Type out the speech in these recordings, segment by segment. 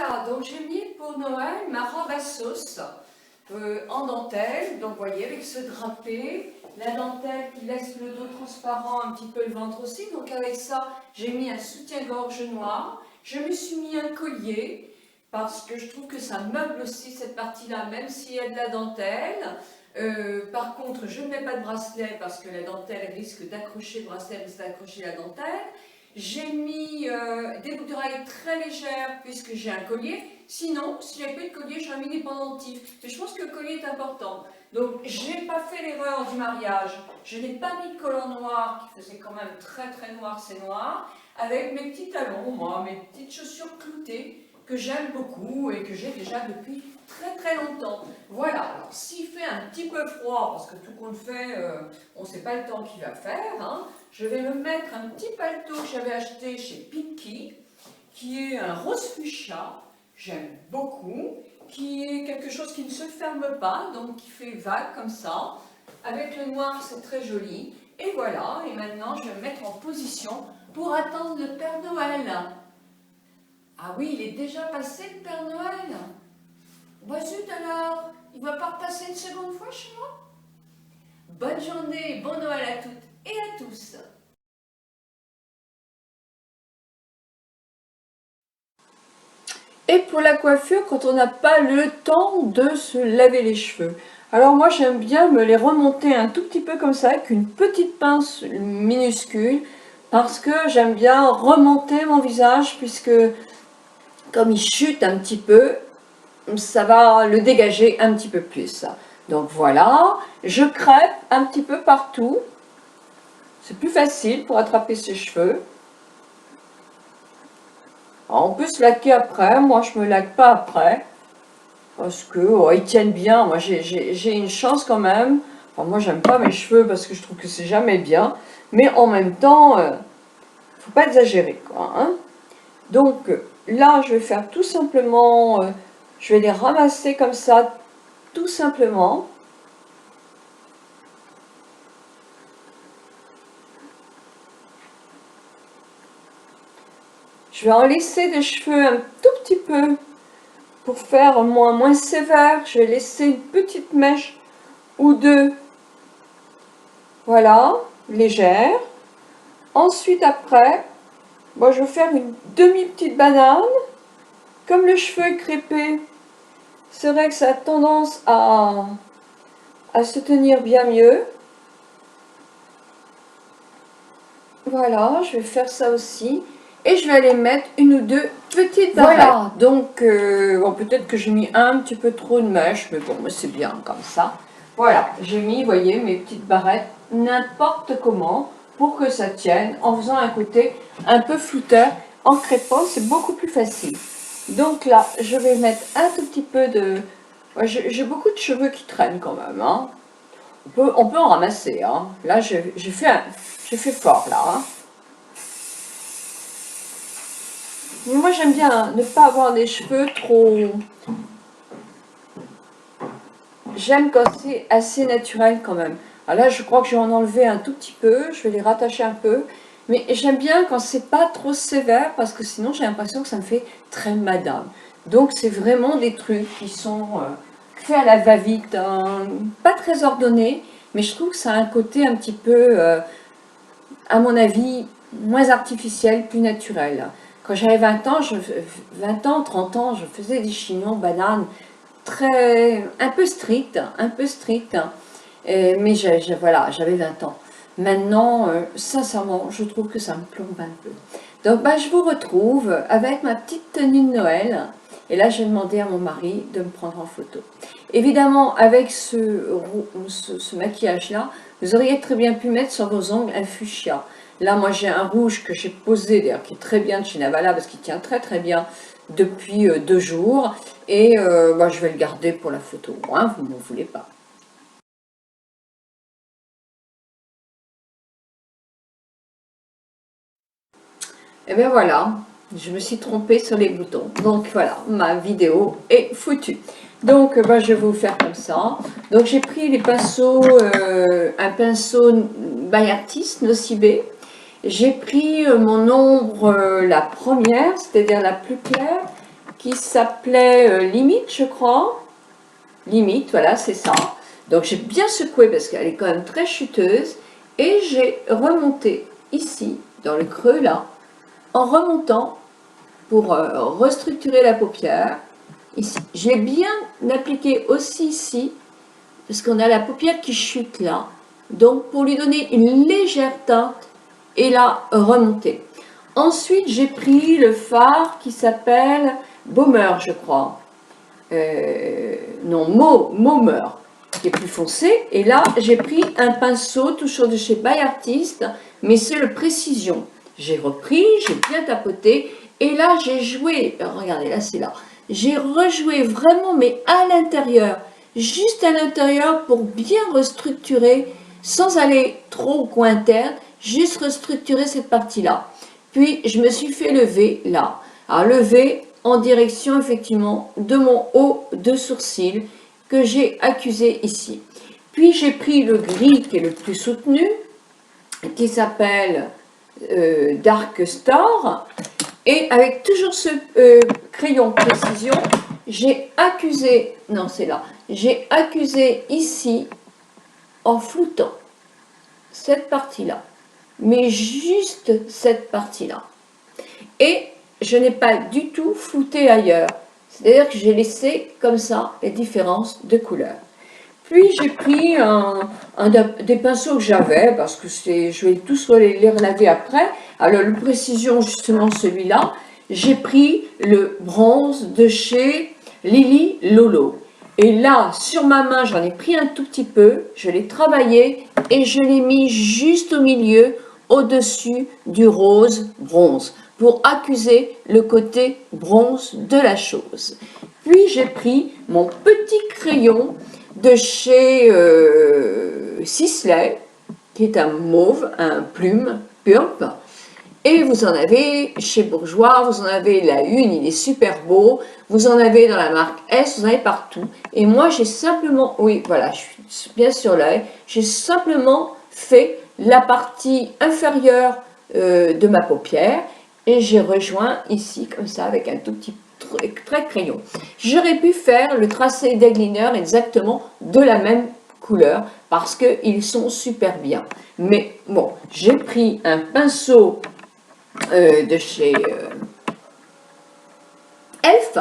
Ah, donc j'ai mis pour Noël ma robe à sauce en dentelle, donc vous voyez avec ce drapé, la dentelle qui laisse le dos transparent, un petit peu le ventre aussi, donc avec ça j'ai mis un soutien-gorge noir, je me suis mis un collier parce que je trouve que ça meuble aussi cette partie-là, même s'il y a de la dentelle. Par contre, je ne mets pas de bracelet parce que la dentelle risque d'accrocher, le bracelet risque d'accrocher la dentelle. J'ai mis des boucles d'oreilles très légères puisque j'ai un collier. Sinon, si j'avais pas de collier, j'aurais mis des pendentifs. Mais je pense que le collier est important. Donc, j'ai pas fait l'erreur du mariage. Je n'ai pas mis de collant noir, qui faisait quand même très très noir, c'est noir, avec mes petits talons, moi, mes petites chaussures cloutées, que j'aime beaucoup et que j'ai déjà depuis très très longtemps. Voilà, alors s'il fait un petit peu froid, parce que tout compte fait, on ne sait pas le temps qu'il va faire, hein, je vais me mettre un petit paletot que j'avais acheté chez Pinky, qui est un rose fuchsia, j'aime beaucoup, qui est quelque chose qui ne se ferme pas, donc qui fait vague comme ça. Avec le noir, c'est très joli. Et voilà, et maintenant je vais me mettre en position pour attendre le Père Noël. Ah oui, il est déjà passé le Père Noël. Bah zut alors, il ne va pas repasser une seconde fois chez moi? Bonne journée, bon Noël à toutes et à tous. Et pour la coiffure, quand on n'a pas le temps de se laver les cheveux. Alors moi j'aime bien me les remonter un tout petit peu comme ça, avec une petite pince minuscule, parce que j'aime bien remonter mon visage, puisque comme il chute un petit peu, ça va le dégager un petit peu plus. Donc voilà, je crêpe un petit peu partout. C'est plus facile pour attraper ses cheveux. Alors, on peut se laquer après, moi je me laque pas après. Parce que ils tiennent bien, moi j'ai une chance quand même. Enfin, moi j'aime pas mes cheveux parce que je trouve que c'est jamais bien. Mais en même temps, faut pas exagérer quoi. Hein. Donc là je vais faire tout simplement, je vais les ramasser comme ça, tout simplement. Je vais en laisser des cheveux un tout petit peu pour faire moins sévère. Je vais laisser une petite mèche ou deux, voilà, légère. Ensuite après, moi je vais faire une demi-petite banane. Comme le cheveu est crêpé, c'est vrai que ça a tendance à se tenir bien mieux. Voilà, je vais faire ça aussi. Et je vais aller mettre une ou deux petites barrettes. Voilà, donc bon, peut-être que j'ai mis un petit peu trop de mèche, mais bon, c'est bien comme ça. Voilà, j'ai mis, vous voyez, mes petites barrettes n'importe comment pour que ça tienne, en faisant un côté un peu flouteur. En crêpant, c'est beaucoup plus facile. Donc là, je vais mettre un tout petit peu de... Ouais, j'ai beaucoup de cheveux qui traînent quand même. Hein. On peut en ramasser. Hein. Là, j'ai fait fort là. Hein. Moi, j'aime bien ne pas avoir des cheveux trop... J'aime quand c'est assez naturel quand même. Alors là, je crois que je vais en enlever un tout petit peu. Je vais les rattacher un peu. Mais j'aime bien quand c'est pas trop sévère parce que sinon, j'ai l'impression que ça me fait très madame. Donc, c'est vraiment des trucs qui sont faits à la va-vite. Hein, pas très ordonnés. Mais je trouve que ça a un côté un petit peu, à mon avis, moins artificiel, plus naturel. Quand j'avais 20 ans, 20 ans, 30 ans, je faisais des chignons bananes un peu strict, mais voilà, j'avais 20 ans. Maintenant, sincèrement, je trouve que ça me plombe un peu. Donc, je vous retrouve avec ma petite tenue de Noël. Et là, j'ai demandé à mon mari de me prendre en photo. Évidemment, avec ce maquillage-là, vous auriez très bien pu mettre sur vos ongles un fuchsia. Là, moi, j'ai un rouge que j'ai posé, d'ailleurs, qui est très bien de chez Navala, parce qu'il tient très très bien depuis 2 jours. Et je vais le garder pour la photo. Hein, vous ne m'en voulez pas. Et bien voilà, je me suis trompée sur les boutons. Donc voilà, ma vidéo est foutue. Donc je vais vous faire comme ça. Donc j'ai pris les pinceaux, un pinceau by Artist Nocibé. J'ai pris mon ombre, la première, c'est-à-dire la plus claire, qui s'appelait Limite, je crois. Limite, voilà, c'est ça. Donc j'ai bien secoué parce qu'elle est quand même très chuteuse. Et j'ai remonté ici, dans le creux là, en remontant pour restructurer la paupière. Ici, j'ai bien appliqué aussi ici, parce qu'on a la paupière qui chute là. Donc pour lui donner une légère teinte et la remonter. Ensuite, j'ai pris le fard qui s'appelle Baumer, je crois. Non, Maumer, qui est plus foncé. Et là, j'ai pris un pinceau, toujours de chez By Artist, mais c'est le Précision. J'ai repris, j'ai bien tapoté. Et là, j'ai joué, regardez, là, c'est là. J'ai rejoué vraiment, mais à l'intérieur, juste à l'intérieur pour bien restructurer, sans aller trop au coin interne, juste restructurer cette partie-là. Puis, je me suis fait lever là. Alors, lever en direction, effectivement, de mon haut de sourcil que j'ai accusé ici. Puis, j'ai pris le gris qui est le plus soutenu, qui s'appelle Dark Star. Et avec toujours ce crayon précision, j'ai accusé, non c'est là, j'ai accusé ici en floutant cette partie-là, mais juste cette partie-là. Et je n'ai pas du tout flouté ailleurs, c'est-à-dire que j'ai laissé comme ça les différences de couleurs. Puis j'ai pris des pinceaux que j'avais, parce que je vais tous les relaver après. Alors le Précision, justement celui-là, j'ai pris le bronze de chez Lily Lolo. Et là, sur ma main, j'en ai pris un tout petit peu, je l'ai travaillé et je l'ai mis juste au milieu, au-dessus du rose bronze, pour accuser le côté bronze de la chose. Puis j'ai pris mon petit crayon de chez Sisley, qui est un mauve, un plume, pulp. Et vous en avez chez Bourjois, vous en avez la une, il est super beau. Vous en avez dans la marque S, vous en avez partout. Et moi, j'ai simplement, oui, voilà, je suis bien sur l'œil, j'ai simplement fait la partie inférieure de ma paupière et j'ai rejoint ici, comme ça, avec un tout petit trait de crayon. J'aurais pu faire le tracé d'eyeliner exactement de la même couleur parce qu'ils sont super bien. Mais bon, j'ai pris un pinceau de chez Elf,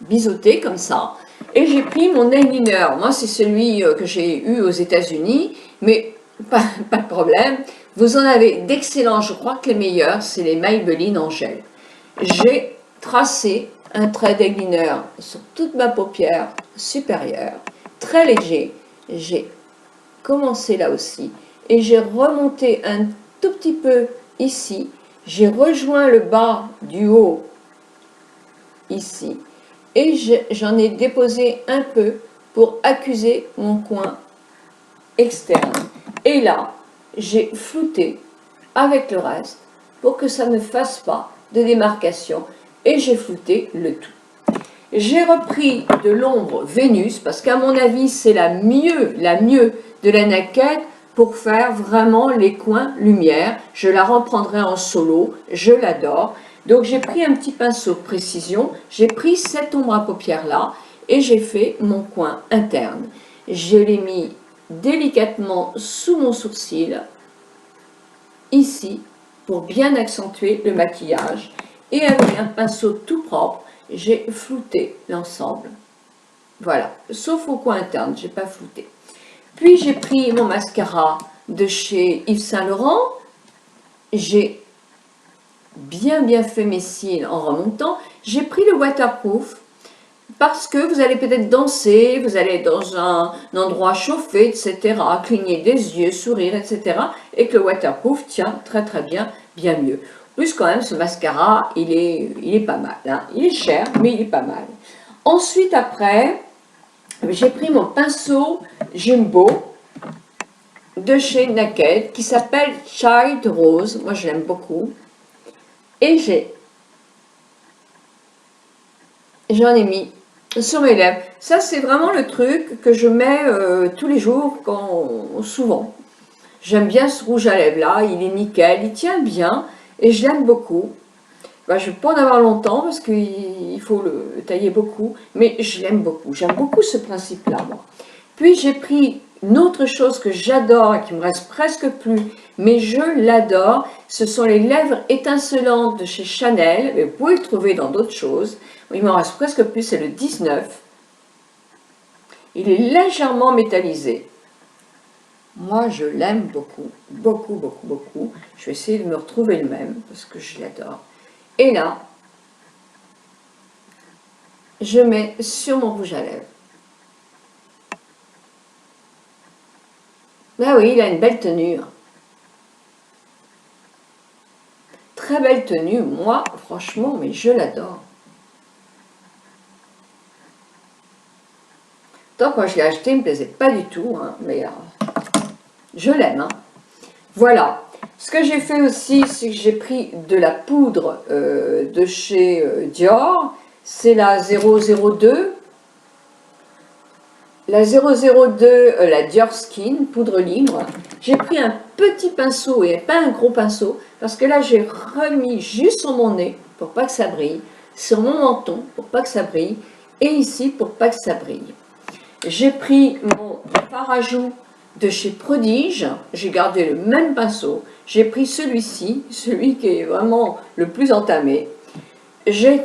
biseauté comme ça, et j'ai pris mon eyeliner. Moi, c'est celui que j'ai eu aux États-Unis, mais pas de problème. Vous en avez d'excellents, je crois que les meilleurs, c'est les Maybelline en gel. J'ai tracé un trait d'eyeliner sur toute ma paupière supérieure, très léger. J'ai commencé là aussi et j'ai remonté un tout petit peu ici. J'ai rejoint le bas du haut ici et j'en ai déposé un peu pour accuser mon coin externe. Et là, j'ai flouté avec le reste pour que ça ne fasse pas de démarcation et j'ai flouté le tout. J'ai repris de l'ombre Vénus parce qu'à mon avis c'est la mieux de la Naked pour faire vraiment les coins lumière. Je la reprendrai en solo, je l'adore. Donc j'ai pris un petit pinceau précision, j'ai pris cette ombre à paupières là et j'ai fait mon coin interne. Je l'ai mis délicatement sous mon sourcil, ici, pour bien accentuer le maquillage. Et avec un pinceau tout propre, j'ai flouté l'ensemble. Voilà, sauf au coin interne, je n'ai pas flouté. Puis j'ai pris mon mascara de chez Yves Saint Laurent. J'ai bien fait mes cils en remontant. J'ai pris le waterproof parce que vous allez peut-être danser, vous allez dans un endroit chauffé, etc., cligner des yeux, sourire, etc. Et que le waterproof tient très bien, bien mieux. Plus quand même, ce mascara, il est pas mal. Hein. Il est cher, mais il est pas mal. Ensuite, après, j'ai pris mon pinceau Jumbo de chez Naked qui s'appelle Child Rose. Moi, je l'aime beaucoup. Et j'en ai mis sur mes lèvres. Ça, c'est vraiment le truc que je mets tous les jours, souvent. J'aime bien ce rouge à lèvres là, il est nickel, il tient bien et je l'aime beaucoup. bah, je ne vais pas en avoir longtemps parce qu'il faut le tailler beaucoup, mais je l'aime beaucoup. J'aime beaucoup ce principe-là, moi. Puis j'ai pris une autre chose que j'adore et qui me reste presque plus, mais je l'adore. Ce sont les lèvres étincelantes de chez Chanel, mais vous pouvez le trouver dans d'autres choses. Il m'en reste presque plus, c'est le 19. Il est légèrement métallisé. Moi, je l'aime beaucoup, beaucoup, beaucoup, beaucoup. Je vais essayer de me retrouver le même parce que je l'adore. Et là, je mets sur mon rouge à lèvres. Ah oui, il a une belle tenue. Très belle tenue, moi, franchement, mais je l'adore. Donc, quand je l'ai acheté, il ne me plaisait pas du tout, hein, mais je l'aime. Hein. Voilà. Ce que j'ai fait aussi, c'est que j'ai pris de la poudre de chez Dior. C'est la 002. La 002, la Dior Skin, poudre libre. J'ai pris un petit pinceau et pas un gros pinceau, parce que là, j'ai remis juste sur mon nez, pour pas que ça brille, sur mon menton, pour pas que ça brille, et ici, pour pas que ça brille. J'ai pris mon fard à joues de chez Prodige, j'ai gardé le même pinceau, j'ai pris celui-ci, celui qui est vraiment le plus entamé. J'ai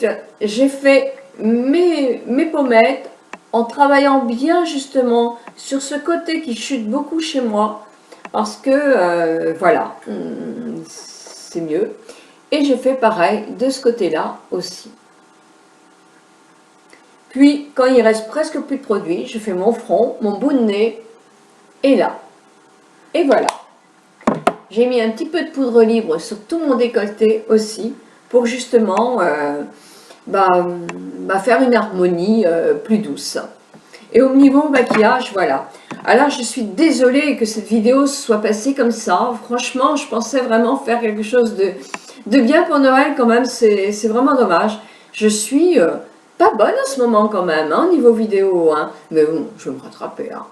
fait mes pommettes en travaillant bien justement sur ce côté qui chute beaucoup chez moi, parce que voilà, c'est mieux. Et j'ai fait pareil de ce côté-là aussi. Puis, quand il reste presque plus de produit, je fais mon front, mon bout de nez, et là. Et voilà. J'ai mis un petit peu de poudre libre sur tout mon décolleté aussi, pour justement faire une harmonie plus douce. Et au niveau maquillage, voilà. Alors, je suis désolée que cette vidéo soit passée comme ça. Franchement, je pensais vraiment faire quelque chose de bien pour Noël quand même. C'est vraiment dommage. Je suis... pas bonne en ce moment quand même, hein, niveau vidéo, hein. Mais bon, je vais me rattraper. Hein.